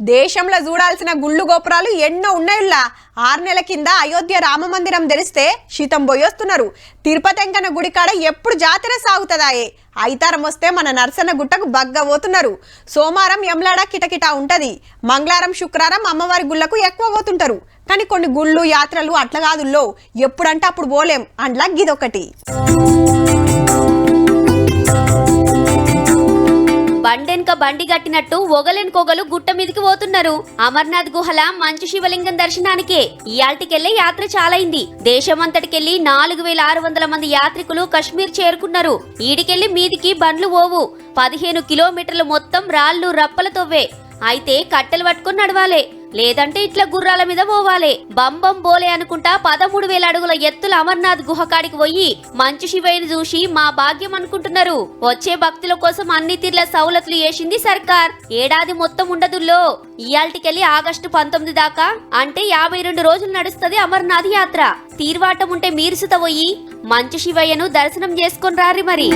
దేశంలో చూడాల్సిన గుళ్ళు గోపురాలు ఎన్నో ఉన్నాయిల్లా 6 నెలల కింద అయోధ్య రామ మందిరం తెరిస్తే శీతం పోయొస్తున్నారు. తిరుపతి వెంకన్న గుడి కాడ ఎప్పుడు జాతర సాగుతదాయే. ఐతారం వస్తే మన నరసన్న గుట్టకు బగ్గ పోతున్నారు. సోమవారం యమలాడ కిటకిట ఉంటది. మంగళవారం శుక్రవారం అమ్మవారి గుళ్ళకు ఎక్కువ పోతుంటారు. కానీ కొన్ని గుళ్ళు యాత్రలు అట్లా కాదుల్లో ఎప్పుడంటే అప్పుడు పోలేం. అండ్లా గిదొకటి. బండెన్క బండి గట్టినట్టు ఒగలెన్కొగలు గుట్ట మీదికి పోతున్నారు. అమర్నాథ్ గుహల మంచు శివలింగం దర్శనానికే ఇయాల్టికెళ్లే యాత్ర చాలైంది. దేశమంతటికెళ్లి 4600 మంది యాత్రికులు కశ్మీర్ చేరుకున్నారు. ఈడికెళ్లి మీదికి బండ్లు పోవు. 15 కిలోమీటర్లు మొత్తం రాళ్లు రప్పలతోవే. అయితే కట్టెలు పట్టుకుని నడవాలే, లేదంటే ఇట్లా గుర్రాల మీద పోవాలే. బంబం బోలే అనుకుంటా 13,000 అడుగుల ఎత్తుల అమర్నాథ్ గుహకాడికి పోయి మంచు శివయ్యను చూసి మా భాగ్యం అనుకుంటున్నారు. వచ్చే భక్తుల కోసం అన్ని తీర్ల సౌలతులు చేసింది సర్కార్. ఏడాది మొత్తం ఉండదుల్లో. ఇయాల్టికెళ్లి ఆగస్టు 19 దాకా అంటే 52 రోజులు నడుస్తుంది అమర్నాథ్ యాత్ర. తీర్వాటం ఉంటే మీరుసుత పోయి మంచు శివయ్యను దర్శనం చేసుకొని రారి మరి.